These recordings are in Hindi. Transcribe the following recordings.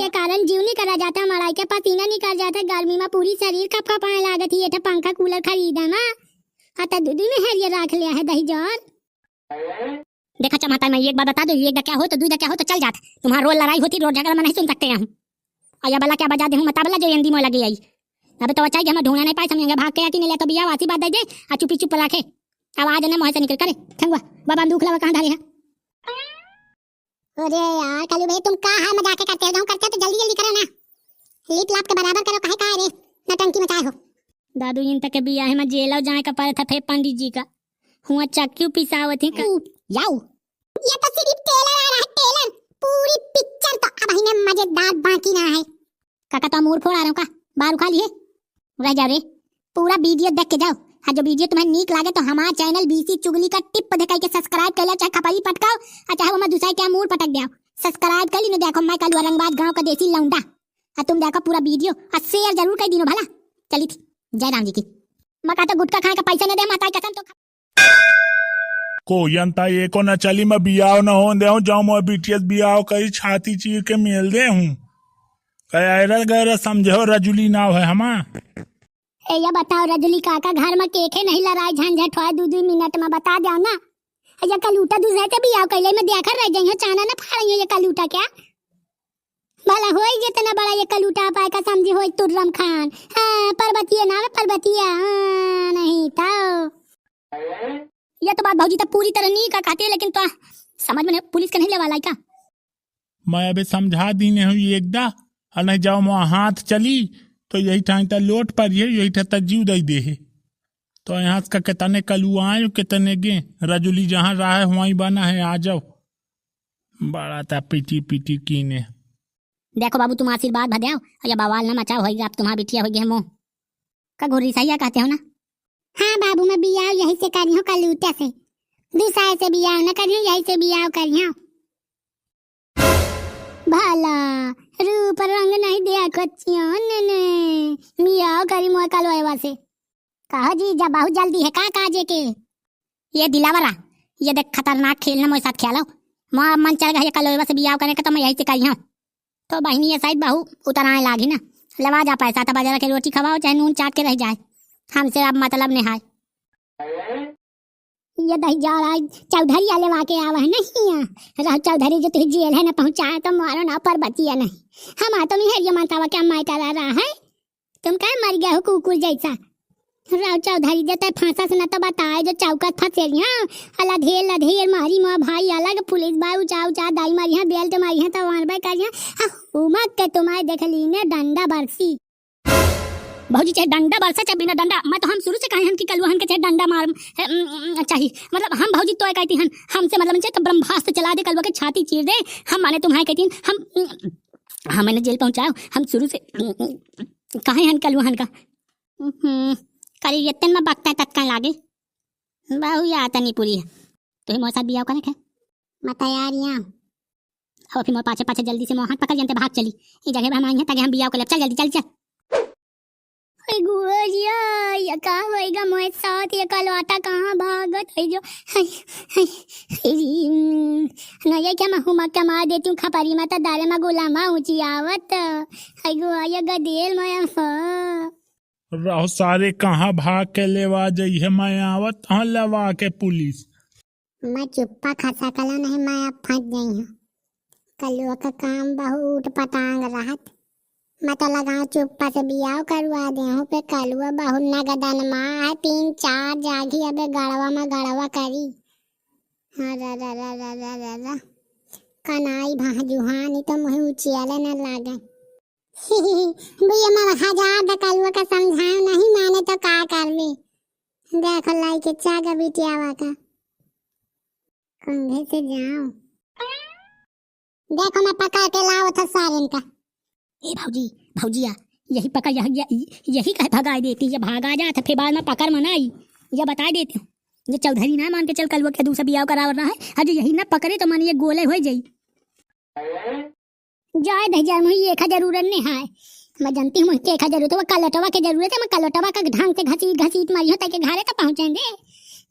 के कारण जीव नहीं करा जाता, मड़ाई के पसीना निकल जाता, गर्मी में पूरी शरीर कपकपाने लागत ही। पंखा कूलर खरीदा ना आता दूध में हरियर रख लिया है दही जौर। देखा चमाता मैं एक बार बता दो, एक क्या हो तो दूध क्या हो तो चल जाता। तुम्हारा रोज लड़ाई होती, रोज झगड़ा में नहीं सुन सकते हम। आया बला क्या बजा दे हूं मता बला जो यंदी मोह लगी आई। अब तो चाहिए हम ढूंढना नहीं पाए, समझेंगे भाग के आती नहीं ले तो बिया वासी बात दे दे आ चुपी चुप रखे। आवाज ने मुंह से निकल करे ठंगवा बाबा दुख लवा कहां धारे है। अरे यार कालू भाई तुम कहां है मजाक करते हो, करते तो जल्दी जल्दी करो ना, लिप लाप के बराबर करो, काहे का रे नटंकी मचाए हो। दादू इन तक बिया है मैं जेल जाए का पर था थे पंडित जी का हुआ चक्की पिसावत है जाओ। ये तो सिर्फ टेलर आ रहा है, टेलर पूरी पिक्चर तो अब ही ने मजेदार बाकी ना है। काका तो मूड फोड़ आ रहा हूं का बाहर उखा लिए रह जाओ रे, पूरा वीडियो देख के जाओ। हाँ जो वीडियो तुम्हें नीक लागे तो हमारा चैनल बीसी चुगली का टिप दिखाई के सब्सक्राइब कर लो, चाहे खपाई पटकाओ और चाहे वो मैं दूसरा क्या मूड पटक दिया सब्सक्राइब कर ली ना। देखो मैं कल औरंगाबाद गांव का देसी लौंडा और तुम देखो पूरा वीडियो और शेयर जरूर कर दिनो भला। चली थी जय राम जी की मका तो गुटका खाए का पैसा न दे माता कसम तो को यंता ये को न चली मैं बियाव न हो दे जाऊं मैं बीटीएस बियाव कई छाती चीर के मेल दे हूं कह गैर समझो रजुली नाव है हमा। ए या बताओ रजुली काका घर में केखे नहीं लड़ाई झंझट हो 2-2 मिनट में बता दो ना। या कलूटा दूसरे से बियाव कैले में देखा रह जाइए चाना ना फाड़िए ये कलूटा क्या भला होई जितना बड़ा ये कलूटा पाए का समझी होई तुर्रम खान। हां पर्वतीय नाम है पर्वतीय नहीं था ये तो बात भौजी तो पूरी तरह नहीं का कहती है, लेकिन तो समझ में पुलिस के नहीं ले वाला का। मैं अबे समझा दी ने हुई एकदा और नहीं जाओ मैं हाथ चली तो यही ठाई ता लोट पर यही ता जीव दई दे है। तो यहाँ का कितने कलू आए कितने गे रजुली जहाँ रहा है वहीं बना है आ जाओ बड़ा था पीटी पीटी कीने। देखो बाबू तुम आशीर्वाद भद्याओ या बवाल न मचाओ होगा अब तुम्हारा बिटिया होगी मुंह का घोरी सही कहते हो ना। हाँ बाबू मैं बियाह यही से करी हूँ कलूटे से, दूसरे से बियाह न करी हूँ यही से बियाह करी हूँ। भला रूप रंग नहीं दिया कच्चियों ने मियाँ करी मोह कलवा से कहा जी जा बहुत जल्दी है का काजे के ये दिलावरा ये देख खतरनाक खेलना मेरे साथ खेलो मां मन चल गया कलवा से बियाह करने का तो मैं यही से करी हूँ। तो बहनी ये शायद बहू उतराए लागी ना लवा जा पैसा था बाजार के रोटी खवाओ चाहे नून चाट के रह जाए हमसे अब मतलब निहाय। ये दही जा रहा चौधरी आले वाके आवा है नहीं रह चौधरी जो तुझे जेल है ना पहुंचाए तो मारो ना पर बचिया नहीं हम तो नहीं है मानता क्या माय करा रहा है तुम क्या मर गया हो कुकुर जैसा। राव चौधरी देते फांसा से ना तो बताए जो चौकत फसेरिया अला ढेर मारी माँ भाई अलग पुलिस बाई उचा उचा दाई मारी है बेल्ट मारी है तो मार बाई करिया उमक के तुम्हारे देख ली ने डंडा बरसी भौजी चाहे डंडा बरसा चाहे बिना डंडा मैं तो हम शुरू से कहे हम कि कलुहन के चाहे डंडा मार चाहिए मतलब हम भौजी तो कहती हन हमसे मतलब चाहे तो ब्रह्मास्त्र चला दे कलुआ के छाती चीर दे हम माने तुम्हारे कहती हम मैंने जेल पहुंचाओ हम शुरू से कहे हन कलुहन का कल इतने में बकता तत्काल लागे बहु या आता नहीं पूरी है तो मोर साथ बियाह करे मैं तैयार यहाँ और फिर मोर पाछे पाछे जल्दी से मोर हाथ पकड़ जानते भाग चली इस जगह हम आई हैं ताकि हम बियाह कर चल जल्दी चल गुजिया ये कहाँ होएगा मोए साथ ये कलवाटा कहाँ भागत है जो न ये क्या मैं क्या मार देती हूँ खपरी में तो दारे में गुलामा ऊंची आवत है गुआ गदेल मैं रहो सारे कहाँ भाग के लेवा जाई है मैं आवत हाँ लवा के पुलिस मैं चुप्पा खसा कला नहीं मैं अब फंस गई हूँ कलुआ का काम बहुत पटांग रहत मैं तो लगाऊं चुप्पा से बियाह करवा दे हूँ पे कलुआ बहुत नगदन माँ है 3-4 जागी अबे गड़वा करी कनाई भाजुहानी तो मुझे उचियाले न लागे भैया मैं 1000 कलुआ का समझाऊं नहीं माने तो का करबे देखो लाई के चागा बिटियावा का कंधे से जाऊं देखो मैं पकड़ के लाओ था सारन का। ए भौजिया यही पकड़ यही कह भगा देती ये भागा जा फिर बाद में पकड़ मनाई ये बता देती हूँ ये चौधरी ना मान के चल कल वो के दूसरा बियाह करा रहा है अरे यही ना पकड़े तो मान ये गोले हो जाई जाए दही मुझे एक जरूरत नहीं है मैं जानती हूँ मुझे एक जरूरत है कलटवा की जरूरत है मैं कलटवा का ढंग से घसीट मारी हूँ ताकि घरे तक पहुँचेंगे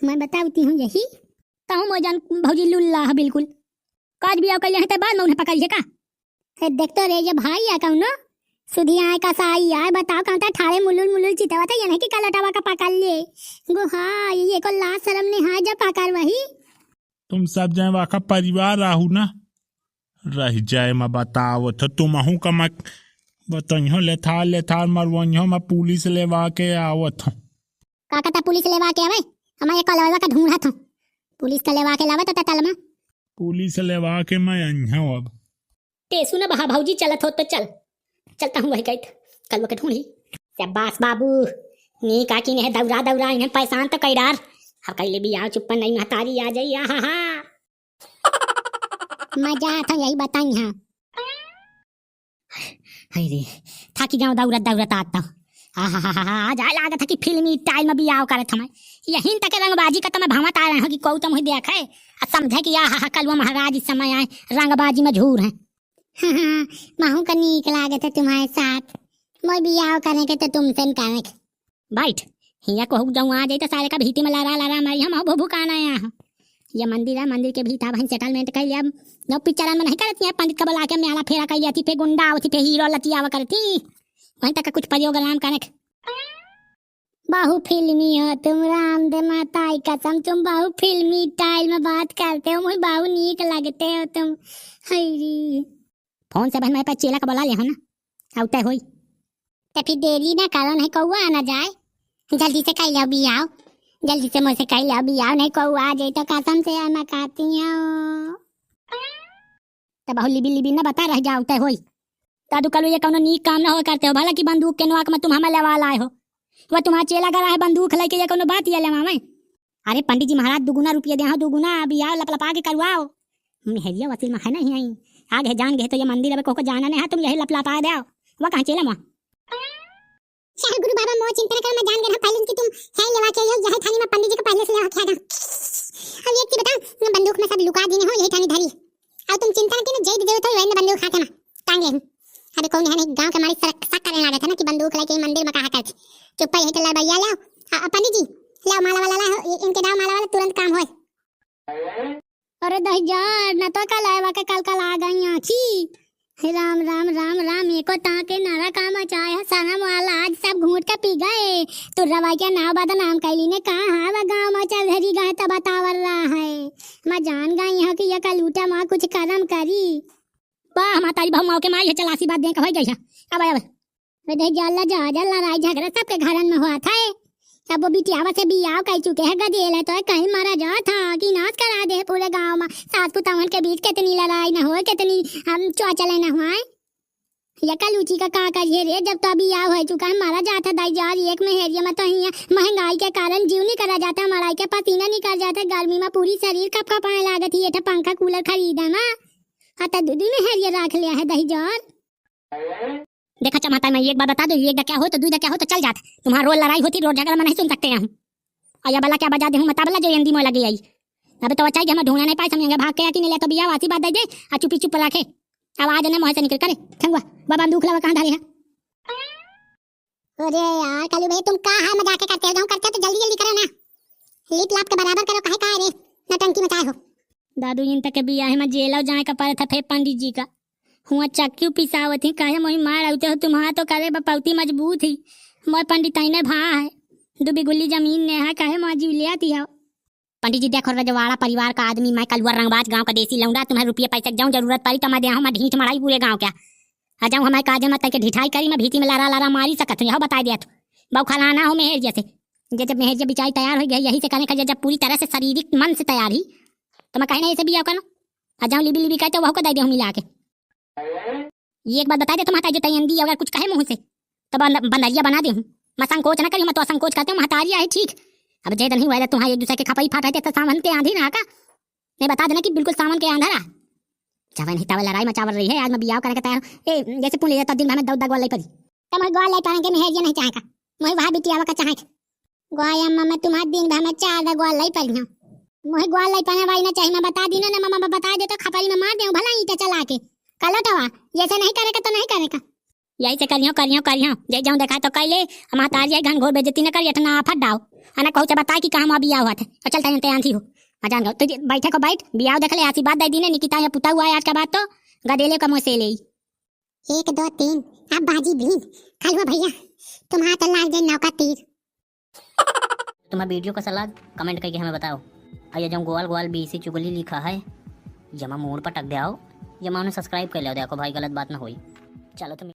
मैं बताती हूँ यही कहूँ मैं जान भौजी लुल्ला है बिल्कुल काज बियाह कर बाद में उन्हें पकड़िए का देख तो रे ये भाई या कौनो सुधी आए का साई यार बताओ कौन था ठाड़े मुलुल मुलुल चितवा था ये नहीं कि कलटावा का पकड़ ले गो हाँ ये को लाज शर्म ने हाँ जब पकड़ वही तुम सब जाए वाका परिवार राहू ना रह जाए मैं बताओ तो तुम आहू का मैं बताइयो लेथार मरवइयो मैं पुलिस लेवा के आवत हूँ का कहता पुलिस लेवा के आवे हमारे कलवा का ढूंढा था पुलिस का लेवा के लावे तो तल में पुलिस लेवा के मैं अइहा अब टेसु ना बहा भाऊजी चलत हो तो चलता हूँ वही कहत कलवा के ढूंढी शाबाश बाबू नी काकी ने दौरा दौरा इन्हें परेशान तो कैडार अब कैले भी आओ चुप्पन नहीं महतारी आ जाई हा मजा आता यही बताई हाँ रे थाकी गाँव दौरत आता आज आए लागत है कि फिल्मी स्टाइल में भी आओ करत हमें यही तक रंगबाजी का तो मैं भवत आ रहा हूँ कि कौ तुम ही देख है और समझे कि कलवा महाराज इस समय आए रंगबाजी में झूर है महू का नीक लागत है तुम्हारे साथ मैं भी आओ करे के तो तुमसे करे बैठ हिया को जाऊँ आ जाए तो सारे का भीती में लारा मारी हम भू भूकाना आया हूँ ये मंदिर है मंदिर के भीतर बहन सेटलमेंट कर लिया जो पिक्चर में नहीं करती है पंडित का बुला के मेला फेरा कर लिया थी पे गुंडा होती पे हीरो लतियावा करती वहीं तक कुछ प्रयोग नाम करे बहु फिल्मी हो तुम राम दे माता कसम तुम बहु फिल्मी स्टाइल में बात करते हो मुझे बहु नीक लगते हो तुम हरी फोन से बहन मेरे पास चेला का बुला लिया हो ना आउते हुई तो फिर देरी ना करो नहीं कौआ आना जाए जल्दी से कह लिया भी आओ जल्दी से मुझसे कह लिया भी आओ नहीं कौआ आ जाए तो कसम से मैं खाती हूँ तो बहु लिबी ना बता रह जाओ होई दादू कलो ये कौनो नीक काम ना हो करते हो भला की बंदूक के नोक में तुम हमें लेवा लाए हो वह तुम्हारा चेला गला है बंदूक लेके ये कौनो बात ये लेवा में अरे पंडित जी महाराज दुगुना रुपया दे दुगुना अभी आओ लपलपा के करवाओ मेहरिया वसील में है नहीं आई आगे जान गए तो ये मंदिर अब को जाना नहीं है तुम यही लपलपा दे वह कहाँ चेला माँ शाह गुरु बाबा मो चिंता कर मैं जान गया पहले कि तुम है लेवा के यही थानी में पंडित जी को पहले से ले रखा था अब एक चीज बता मैं बंदूक में सब लुका दी हो यही थानी धरी अब तुम चिंता की ना जय दे तो वही बंदूक खाता ना टांग ले अरे कौन है नहीं गांव के हमारी शक करने लगा था ना कि बंदूक लेके मंदिर में कहा करते चुप यही चला भैया लाओ पंडित जी लाओ माला वाला लाओ इनके दाव माला वाला तुरंत काम होए अरे दहजार न तो कल आए वाके कल आ गई आखी राम राम राम राम एको ताके नारा काम चाहे सारा वाला आज सब घूट के पी गए तो रवाई के नाव बदा नाम कैली ने कहा हाँ वह गाँव में चल धरी गए तब बतावर रहा है मैं जान गई हूँ कि यह कल लूटा माँ कुछ कर्म करी वाह हमारी बहु माँ के माँ ये चलासी बात दे कह गई अब जल्ला जा लड़ाई झगड़ा सबके घरन में हुआ था अब वो बिटियावा से भी आओ कह चुके हैं गदेल है तो कहीं मारा जा था कि नाश करा दे पूरे गांव में सास पुतावन के बीच कितनी लड़ाई न हो कितनी चौचले न हुआ या कलूची का का करिए रे जब तो अभी आओ है चुका है मारा जाता दाई जार एक में हेरिया में तो महंगाई के कारण जीव नहीं करा जाता मड़ाई के पसीना निकल जाता गर्मी में पूरी शरीर कप कपाने लागत ही ये पंखा कूलर खरीदा ना आता दूध में हेरिया रख लिया है दही जार देखा चमाता मैं एक बार बता दो एक क्या हो तो दूध क्या हो तो चल जाता तुम्हारा रोज लड़ाई होती रोज झगड़ा में नहीं सुन सकते हम और बला क्या बजा दे हूँ मता बला जो हिंदी में लगी आई अब तो अच्छा हमें ढूंढना नहीं पाए समझेंगे भाग के कि नहीं ले तो बिया वासी बात दे दे और चुपी चुप रखे आवाज ने मुँह से निकल करे ठंगुआ बाबा दुख लगा कहाँ धारी है अरे यार कालू भाई तुम कहाँ मजाक करते हो करते तो जल्दी जल्दी करो ना लिप लाप के बराबर करो काहे रे नटंकी मचाए हो दादू इन तक बिया है मैं जेल जाए का पर था फिर पंडित जी का हुआ चक्की पिसावत ही कहे मोही मार आते हो तुम्हारा तो करे बपौती मजबूत ही मोर पंडित ने भा है दुबी गुल्ली जमीन ने है कहे माँ जीव ले आती है पंडित जी देखो रजवाड़ा परिवार का आदमी मैं कलवर रंगबाज गांव का देसी लौंडा तुम्हें रुपये पैसे जाऊँ जरूरत पड़ी तो मैं दे मैं ढीठ मराई पूरे गाँव क्या आ जाऊँ हमारे काज मत करके ढिठाई करी मैं भीती में लारा मारी सकत हूँ बता दिया तो बहु खलाना हो मेहर जैसे जब मेहर जब बिचारी तैयार हो गई यही से करने का जब पूरी तरह से शारीरिक मन से तैयार ही तो मैं कहीं ना ऐसे भी आओ आ जाऊँ लिबी कहते वह को दे दे मिला के ये एक बात बता दे तुम्हारा जो तैयारी अगर कुछ कहे मुँह से तो बंदरिया बना दे हूँ मैं संकोच ना करी मैं तो संकोच करते हूँ महतारिया है ठीक अब जय नहीं हुआ तुम्हारे एक दूसरे के खपाई फाट तो सावन के आंधी ना का नहीं बता देना कि बिल्कुल सावन के आंधा रहा चावल नहीं तावल लड़ाई में चावल रही है आज मैं बियाह करके तैयार ए जैसे पुल ले दिन में दौड़ गोल पड़ी तो मैं गोल पाने के मेहर नहीं चाहेगा मैं वहाँ बिटियावा का चाहे गोया मैं तुम्हारे दिन भर में 4 गोल पड़ी हूँ मुझे गोल पाने वाली ना चाहिए मैं बता दी ना मामा बता दे तो खपाई में मार दे भला ईटा चला के कलटवा जैसे नहीं करेगा तो नहीं करेगा यही से करियो जय जाऊँ देखा तो कैले हमारा तारिया घन घोर बेजती न करिए ना फट डाओ अना कहू बता कि कहाँ बिया हुआ था और चलता तैयार थी हो जान गो तो बैठे को बैठ बिया देख ले आशीर्वाद दे दी ने निकिता पुता हुआ है आज का बात तो गदेले का मुँह से ले 1 2 3 अब बाजी भी खालुआ भैया तुम्हारा तो लाल जन नौका तीर। तुम्हारा वीडियो का सलाह कमेंट करके हमें बताओ। और ये जो गोवाल गोवाल बीसी चुगली लिखा है जमा मोड़ पर टक दे आओ, जमा उन्हें सब्सक्राइब कर लो, देखो भाई गलत बात ना होई। चलो तुम